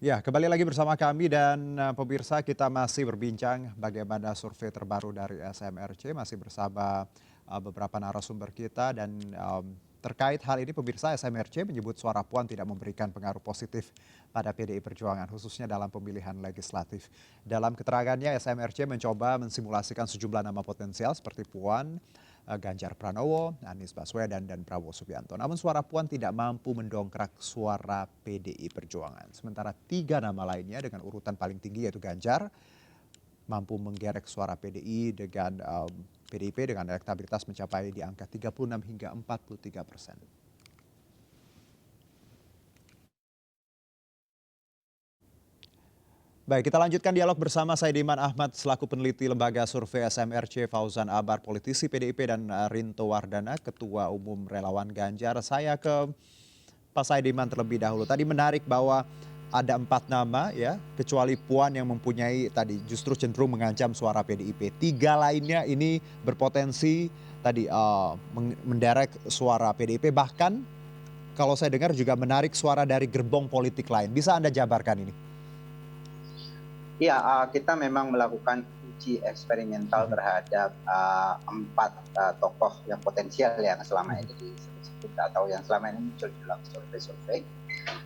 Ya, kembali lagi bersama kami dan pemirsa kita masih berbincang bagaimana survei terbaru dari SMRC masih bersama beberapa narasumber kita dan terkait hal ini pemirsa SMRC menyebut suara Puan tidak memberikan pengaruh positif pada PDI Perjuangan khususnya dalam pemilihan legislatif. Dalam keterangannya SMRC mencoba mensimulasikan sejumlah nama potensial seperti Puan, Ganjar Pranowo, Anies Baswedan, dan Prabowo Subianto. Namun suara Puan tidak mampu mendongkrak suara PDI Perjuangan. Sementara tiga nama lainnya dengan urutan paling tinggi yaitu Ganjar, mampu menggerek suara PDI dengan PDIP dengan elektabilitas mencapai di angka 36 hingga 43%. Baik, kita lanjutkan dialog bersama Saidiman Ahmad selaku peneliti Lembaga Survei SMRC, Fauzan Abar, politisi PDIP, dan Rinto Wardana, Ketua Umum Relawan Ganjar. Saya ke Pak Saidiman terlebih dahulu. Tadi menarik bahwa ada 4 nama ya, kecuali Puan yang mempunyai tadi justru cenderung mengancam suara PDIP. Tiga lainnya ini berpotensi tadi menderek suara PDIP, bahkan kalau saya dengar juga menarik suara dari gerbong politik lain. Bisa Anda jabarkan ini? Ya, kita memang melakukan uji eksperimental Mhm. terhadap 4 tokoh yang potensial yang selama Mhm. ini disebut atau yang selama ini muncul dalam survei-survei.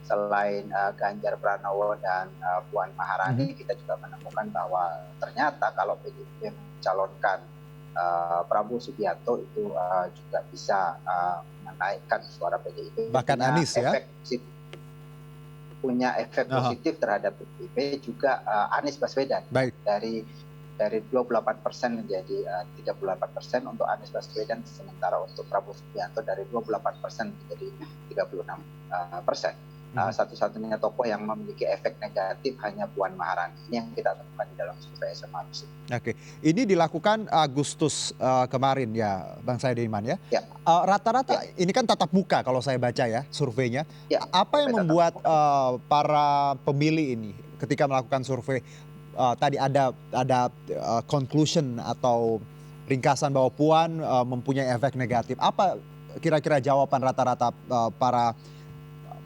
Selain Ganjar Pranowo dan Puan Mhm. Maharani, kita juga menemukan bahwa ternyata kalau PDIP mencalonkan Prabowo Subianto itu juga bisa menaikkan suara PDIP, Bahkan Anies ya? punya efek Aha. positif terhadap PDIP juga Anies Baswedan ya, Baik. dari 28% menjadi 38% untuk Anies Baswedan, sementara untuk Prabowo Subianto dari 28% menjadi 36%. Satu-satunya tokoh yang memiliki efek negatif hanya Puan Maharani. Ini yang kita temukan di dalam survei SMRC. Oke, ini dilakukan Agustus kemarin ya, Bang Saidiman ya. Ya, Rata-rata ya, ini kan tatap muka kalau saya baca ya surveinya. ya, Apa yang survei tatap membuat muka. para pemilih ini ketika melakukan survei tadi ada conclusion atau ringkasan bahwa Puan mempunyai efek negatif. Apa kira-kira jawaban rata-rata para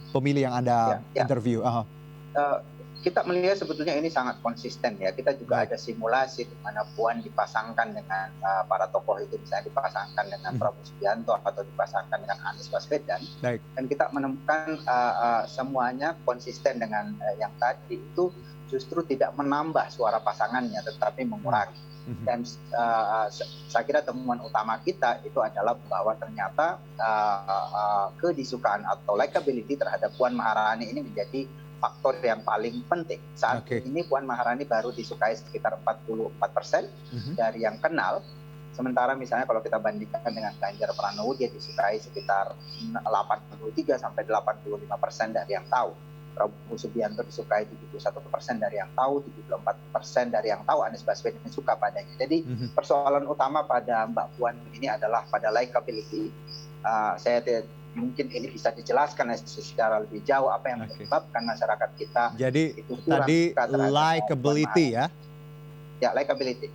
pemilih yang Anda Ya, ya. interview? Aha. Eh, kita melihat sebetulnya ini sangat konsisten ya. Kita juga Baik. ada simulasi di mana Puan dipasangkan dengan para tokoh itu, misalnya dipasangkan dengan Mhm. Prabowo Subianto atau dipasangkan dengan Anies Baswedan, Baik. dan kita menemukan semuanya konsisten dengan yang tadi itu justru tidak menambah suara pasangannya, tetapi Mhm. mengurangi. Mhm. Dan saya kira temuan utama kita itu adalah bahwa ternyata kedisukaan atau likability terhadap Puan Maharani ini menjadi faktor yang paling penting. Saat Oke. ini Puan Maharani baru disukai sekitar 44% Mhm. dari yang kenal. Sementara misalnya kalau kita bandingkan dengan Ganjar Pranowo, dia disukai sekitar 83 sampai 85% dari yang tahu. Prabowo Subianto disukai 71% dari yang tahu, 74% dari yang tahu Anies Baswedan suka padanya. Jadi Mhm. persoalan utama pada Mbak Puan ini adalah pada likability. Saya mungkin ini bisa dijelaskan secara lebih jauh apa yang Oke. menyebabkan masyarakat kita Jadi itu kurang tadi suka terhadap Puan likability Maharani. ya, Ya, likability.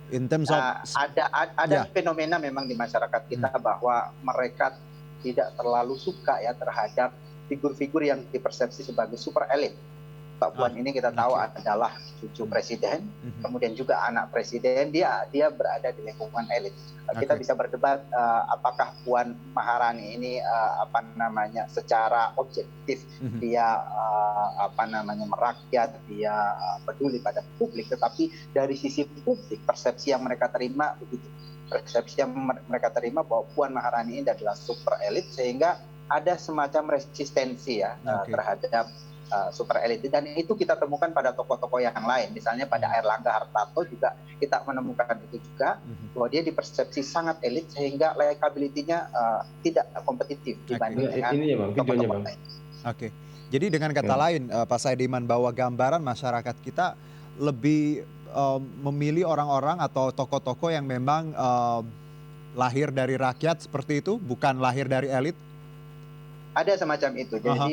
in terms of Ada ya. fenomena memang di masyarakat Mhm. kita bahwa mereka tidak terlalu suka ya terhadap figur-figur yang dipersepsi sebagai super elit. Mbak Ah, Puan ini kita tahu oke. adalah cucu Mhm. presiden, Mhm. kemudian juga anak presiden, dia berada di lingkungan elit. Kita Oke. bisa berdebat apakah Puan Maharani ini secara objektif Mhm. dia merakyat, dia peduli pada publik, tetapi dari sisi publik persepsi yang mereka terima begitu. Persepsi yang mereka terima bahwa Puan Maharani ini adalah super elit, sehingga ada semacam resistensi ya Oke. terhadap super elit, dan itu kita temukan pada tokoh-tokoh yang lain, misalnya pada Mhm. Airlangga Hartarto juga kita menemukan itu juga, Mhm. bahwa dia dipersepsi sangat elit sehingga likability-nya tidak kompetitif Oke. dibanding dengan Ini ya Bang, videonya tokoh-tokoh Bang. lain. Oke. Jadi dengan kata Ya. lain Pak Saidiman bahwa gambaran masyarakat kita lebih memilih orang-orang atau tokoh-tokoh yang memang lahir dari rakyat seperti itu, bukan lahir dari elit? Ada semacam itu. Aha. Jadi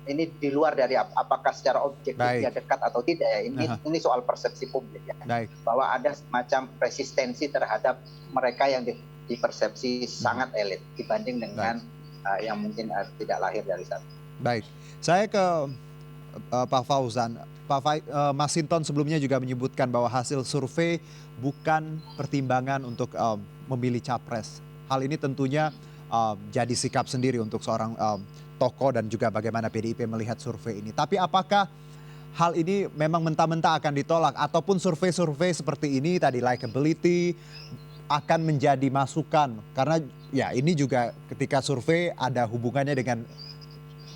ini di luar dari apakah secara objektif dia Baik. dekat atau tidak ya. Aha. Ini soal persepsi publik ya. Baik. Bahwa ada semacam resistensi terhadap mereka yang dipersepsi sangat elit dibanding Baik. dengan yang mungkin tidak lahir dari sana. Baik. Saya ke Pak Fauzan. Mas Sinton sebelumnya juga menyebutkan bahwa hasil survei bukan pertimbangan untuk memilih capres. Hal ini tentunya jadi sikap sendiri untuk seorang tokoh dan juga bagaimana PDIP melihat survei ini. Tapi apakah hal ini memang mentah-mentah akan ditolak ataupun survei-survei seperti ini tadi likability akan menjadi masukan? Karena ya ini juga ketika survei ada hubungannya dengan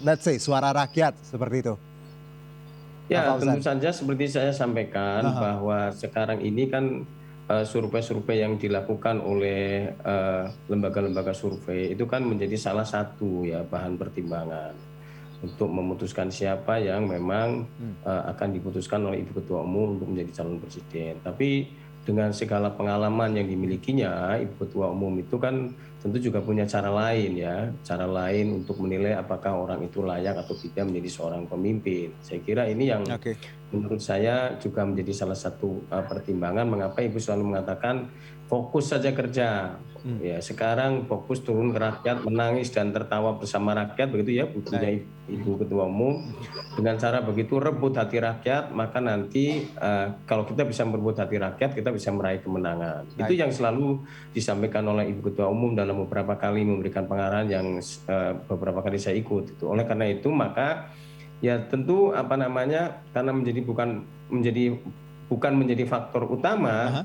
let's say suara rakyat seperti itu. Pak Ya, tentu Fauzan. saja seperti saya sampaikan Aha, bahwa sekarang ini kan survei-survei yang dilakukan oleh lembaga-lembaga survei itu kan menjadi salah satu ya bahan pertimbangan untuk memutuskan siapa yang memang akan diputuskan oleh Ibu Ketua Umum untuk menjadi calon presiden. Tapi dengan segala pengalaman yang dimilikinya, Ibu Ketua Umum itu kan tentu juga punya cara lain ya, cara lain untuk menilai apakah orang itu layak atau tidak menjadi seorang pemimpin. Saya kira ini yang oke. menurut saya juga menjadi salah satu pertimbangan mengapa Ibu selalu mengatakan fokus saja kerja. Ya, sekarang fokus turun ke rakyat, menangis dan tertawa bersama rakyat, begitu ya bukunya Ibu Ketua Umum. Dengan cara begitu rebut hati rakyat, maka nanti kalau kita bisa merebut hati rakyat, kita bisa meraih kemenangan. Itu yang selalu disampaikan oleh Ibu Ketua Umum dalam beberapa kali memberikan pengarahan yang beberapa kali saya ikut. Oleh karena itu maka ya tentu karena bukan menjadi faktor utama.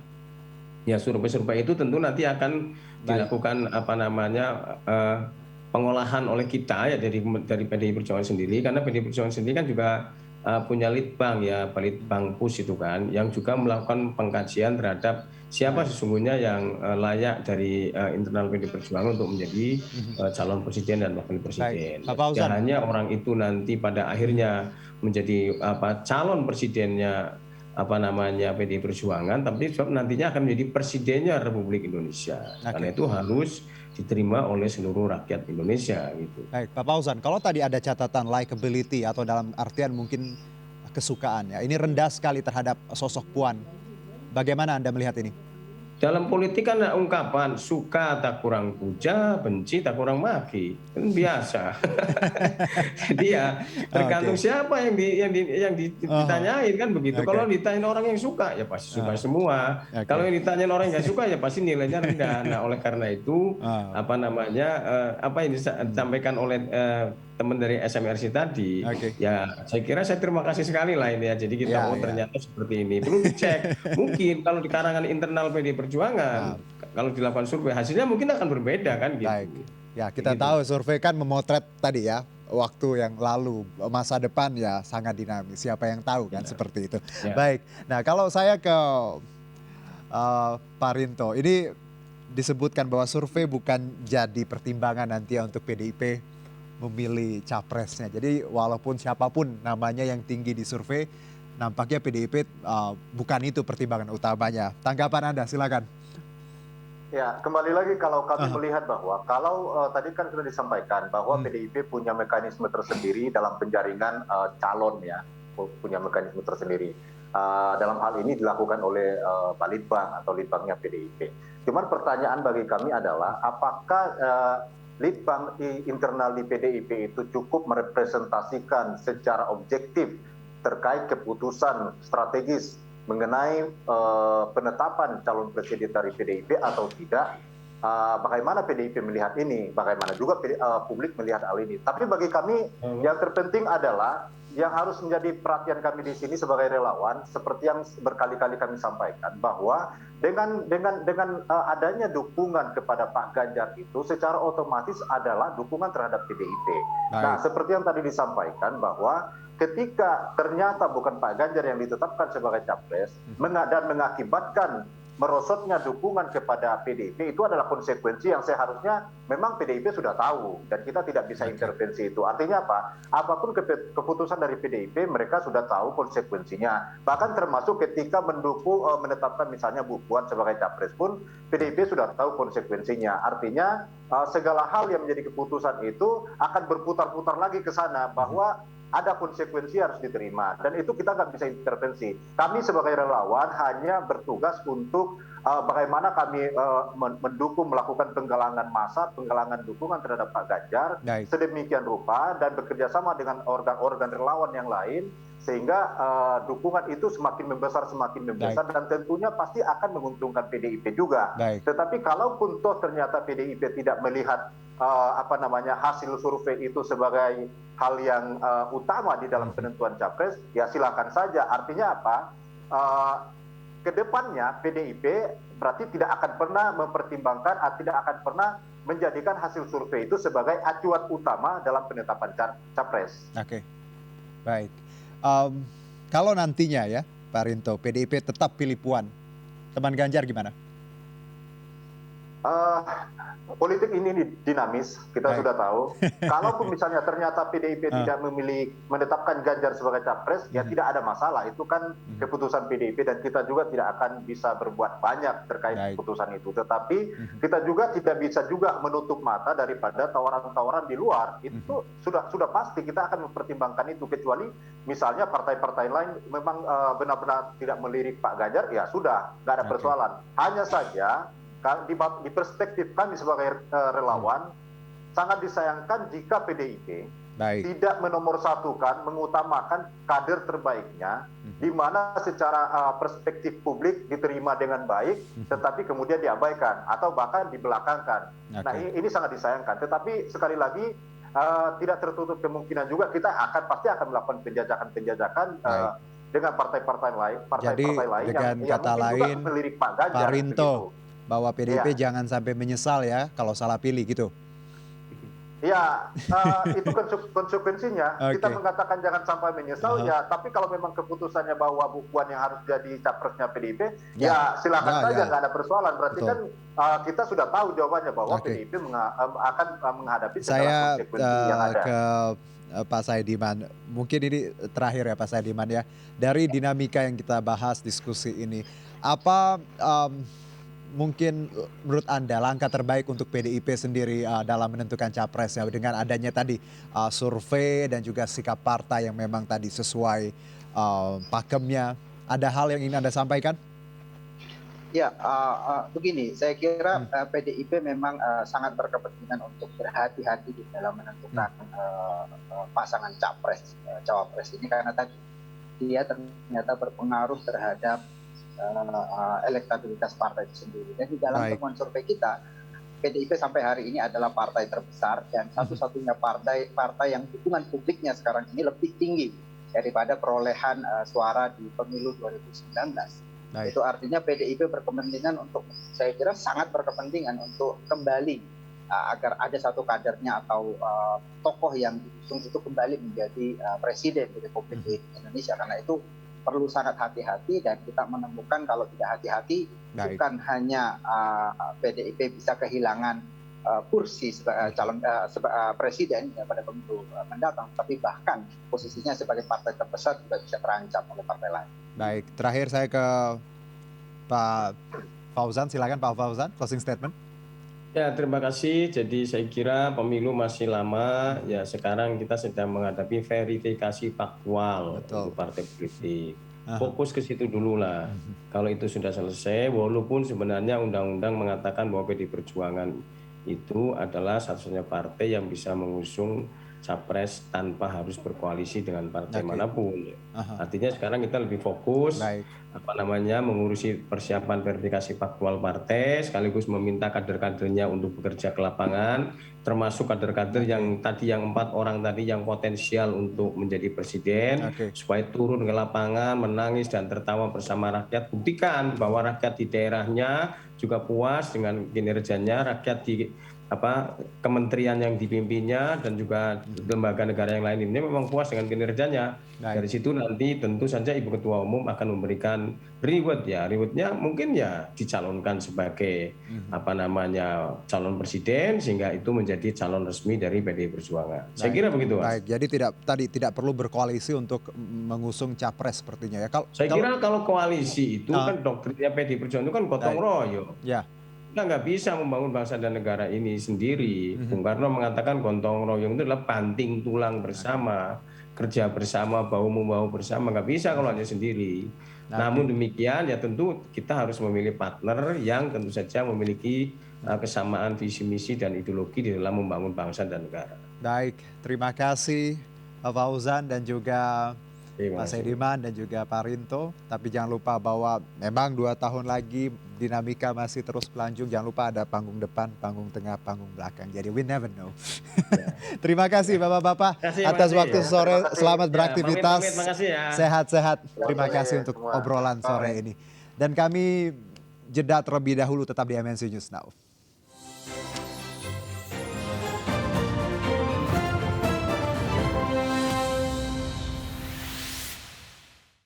Ya survei-survei itu tentu nanti akan dilakukan pengolahan oleh kita ya dari PDI Perjuangan sendiri, karena PDI Perjuangan sendiri kan juga punya litbang ya, litbang pus itu kan, yang juga melakukan pengkajian terhadap siapa sesungguhnya yang layak dari internal PDI Perjuangan untuk menjadi calon presiden dan wakil presiden. Ya hanya orang itu nanti pada akhirnya menjadi calon presidennya PDI Perjuangan, tapi nantinya akan menjadi presidennya Republik Indonesia. Karena itu harus diterima oleh seluruh rakyat Indonesia gitu. Baik, Pak Fauzan, kalau tadi ada catatan likability atau dalam artian mungkin kesukaan ya, ini rendah sekali terhadap sosok Puan. Bagaimana Anda melihat ini? Dalam politik kan ada ungkapan suka tak kurang puja, benci tak kurang maki, kan biasa. Jadi ya tergantung siapa yang ditanyain kan begitu. Kalau ditanyain orang yang suka ya pasti suka semua. Kalau yang ditanyain orang yang nggak suka ya pasti nilainya rendah. Nah oleh karena itu apa yang disampaikan oleh teman dari SMRC tadi, ya saya kira saya terima kasih sekali lah ini ya. Jadi kita ternyata seperti ini. Perlu dicek. Mungkin kalau di karangan internal PDI Perjuangan, kalau dilakukan survei hasilnya mungkin akan berbeda kan gitu. Baik. Ya kita tahu survei kan memotret tadi ya waktu yang lalu, masa depan ya sangat dinamis. Siapa yang tahu kan seperti itu. Baik. Nah kalau saya ke Pak Rinto, ini disebutkan bahwa survei bukan jadi pertimbangan nanti ya untuk PDIP memilih capresnya. Jadi walaupun siapapun namanya yang tinggi di survei, nampaknya PDIP bukan itu pertimbangan utamanya. Tanggapan Anda silakan. Ya, kembali lagi kalau kami melihat bahwa kalau tadi kan sudah disampaikan bahwa PDIP punya mekanisme tersendiri dalam penjaringan calon ya, punya mekanisme tersendiri. Dalam hal ini dilakukan oleh Balitbang atau litbangnya PDIP. Cuman pertanyaan bagi kami adalah apakah litbang internal di PDIP itu cukup merepresentasikan secara objektif terkait keputusan strategis mengenai penetapan calon presiden dari PDIP atau tidak. Bagaimana PDIP melihat ini, bagaimana juga publik melihat hal ini. Tapi bagi kami yang terpenting adalah yang harus menjadi perhatian kami di sini sebagai relawan, seperti yang berkali-kali kami sampaikan, bahwa dengan adanya dukungan kepada Pak Ganjar itu secara otomatis adalah dukungan terhadap PDIP. Nah, seperti yang tadi disampaikan bahwa ketika ternyata bukan Pak Ganjar yang ditetapkan sebagai capres dan mengakibatkan merosotnya dukungan kepada PDIP, itu adalah konsekuensi yang seharusnya memang PDIP sudah tahu dan kita tidak bisa intervensi itu. Artinya apa? Apapun keputusan dari PDIP mereka sudah tahu konsekuensinya. Bahkan termasuk ketika menetapkan misalnya Bu Puan sebagai capres pun PDIP sudah tahu konsekuensinya. Artinya segala hal yang menjadi keputusan itu akan berputar-putar lagi ke sana bahwa ada konsekuensi harus diterima dan itu kita nggak bisa intervensi. Kami sebagai relawan hanya bertugas untuk bagaimana kami mendukung melakukan penggalangan massa, penggalangan dukungan terhadap Pak Ganjar Baik. sedemikian rupa dan bekerjasama dengan organ-organ relawan yang lain sehingga dukungan itu semakin membesar dan tentunya pasti akan menguntungkan PDIP juga. Baik. Tetapi kalaupun toh ternyata PDIP tidak melihat hasil survei itu sebagai hal yang utama di dalam penentuan capres, ya silakan saja. Artinya apa? Kedepannya PDIP berarti tidak akan pernah mempertimbangkan, tidak akan pernah menjadikan hasil survei itu sebagai acuan utama dalam penetapan capres. Oke, baik. Kalau nantinya ya Pak Rinto, PDIP tetap pilih Puan, teman Ganjar gimana? Politik ini dinamis, kita sudah tahu. Kalaupun misalnya ternyata PDIP tidak menetapkan Ganjar sebagai capres, ya tidak ada masalah. Itu kan keputusan PDIP dan kita juga tidak akan bisa berbuat banyak terkait keputusan itu. Tetapi kita juga tidak bisa juga menutup mata daripada tawaran-tawaran di luar. Itu sudah pasti kita akan mempertimbangkan itu, kecuali misalnya partai-partai lain memang benar-benar tidak melirik Pak Ganjar, ya sudah, nggak ada persoalan. Hanya saja di perspektif kami sebagai relawan, sangat disayangkan jika PDIP tidak menomorsatukan, mengutamakan kader terbaiknya, di mana secara perspektif publik diterima dengan baik, tetapi kemudian diabaikan atau bahkan dibelakangkan. Nah ini sangat disayangkan. Tetapi sekali lagi tidak tertutup kemungkinan juga kita pasti akan melakukan penjajakan dengan partai-partai lain, dengan kata lain, melirik Pak Ganjar. Pak Rinto, bahwa PDIP jangan sampai menyesal ya kalau salah pilih gitu. Ya, itu konsekuensinya. Kita mengatakan jangan sampai menyesal ya, tapi kalau memang keputusannya bahwa Bu Puan yang harus jadi capresnya PDIP, ya silakan saja, nggak ada persoalan. Berarti kan kita sudah tahu jawabannya bahwa PDIP akan menghadapi segala konsekuensi yang ada. Ke Pak Saidiman, mungkin ini terakhir ya Pak Saidiman ya, dari dinamika yang kita bahas diskusi ini, apa mungkin menurut Anda langkah terbaik untuk PDIP sendiri dalam menentukan capres ya, dengan adanya tadi survei dan juga sikap partai yang memang tadi sesuai pakemnya. Ada hal yang ingin Anda sampaikan? Ya, begini, saya kira PDIP memang sangat berkepentingan untuk berhati-hati di dalam menentukan pasangan cawapres ini, karena tadi dia ternyata berpengaruh terhadap elektabilitas partai itu sendiri. Dan di dalam temuan survei kita, PDIP sampai hari ini adalah partai terbesar dan satu-satunya partai yang dukungan publiknya sekarang ini lebih tinggi daripada perolehan suara di pemilu 2019. Itu artinya PDIP berkepentingan untuk, saya kira sangat berkepentingan untuk kembali agar ada satu kadernya atau tokoh yang diusung itu kembali menjadi presiden di Republik Indonesia. Karena itu perlu sangat hati-hati, dan kita menemukan kalau tidak hati-hati bukan hanya PDIP bisa kehilangan kursi sebagai calon presiden pada pemilu mendatang, tapi bahkan posisinya sebagai partai terbesar juga bisa terancam oleh partai lain. Baik, terakhir saya ke Pak Fauzan, silakan Pak Fauzan, closing statement. Ya, terima kasih. Jadi saya kira pemilu masih lama. Ya, sekarang kita sedang menghadapi verifikasi faktual untuk partai politik. Fokus ke situ dulu lah. Kalau itu sudah selesai, walaupun sebenarnya undang-undang mengatakan bahwa PD Perjuangan itu adalah satu-satunya partai yang bisa mengusung capres tanpa harus berkoalisi dengan partai manapun. Artinya sekarang kita lebih fokus mengurusi persiapan verifikasi faktual partai, sekaligus meminta kader-kadernya untuk bekerja ke lapangan, termasuk kader-kader yang tadi, yang 4 orang tadi yang potensial untuk menjadi presiden, supaya turun ke lapangan, menangis dan tertawa bersama rakyat. Buktikan bahwa rakyat di daerahnya juga puas dengan kinerjanya, rakyat di kementerian yang dipimpinnya dan juga lembaga negara yang lain ini memang puas dengan kinerjanya. Dari situ nanti tentu saja Ibu Ketua Umum akan memberikan reward ya. Rewardnya mungkin ya dicalonkan sebagai calon presiden, sehingga itu menjadi calon resmi dari PDI Perjuangan. Saya kira begitu, Mas. Baik, jadi tidak perlu berkoalisi untuk mengusung capres sepertinya ya. Saya kira kalau koalisi itu kan doktrinnya PDI Perjuangan itu kan gotong royong. Ya. kita nggak bisa membangun bangsa dan negara ini sendiri. Bung Karno mengatakan gotong royong itu adalah banting tulang bersama, kerja bersama, bahu membahu bersama. Nggak bisa kalau hanya sendiri. Namun demikian ya tentu kita harus memilih partner yang tentu saja memiliki kesamaan visi misi dan ideologi di dalam membangun bangsa dan negara. Baik, terima kasih Pak Fauzan dan juga Terima Mas kasih. Ediman dan juga Pak Rinto. Tapi jangan lupa bahwa memang 2 tahun lagi dinamika masih terus berlanjut. Jangan lupa ada panggung depan, panggung tengah, panggung belakang. Jadi we never know. Terima kasih Bapak-Bapak atas waktu sore. Selamat beraktivitas. Makasih ya. Sehat-sehat. Terima kasih untuk semua. obrolan sore ini. Dan kami jeda terlebih dahulu, tetap di MNC News Now.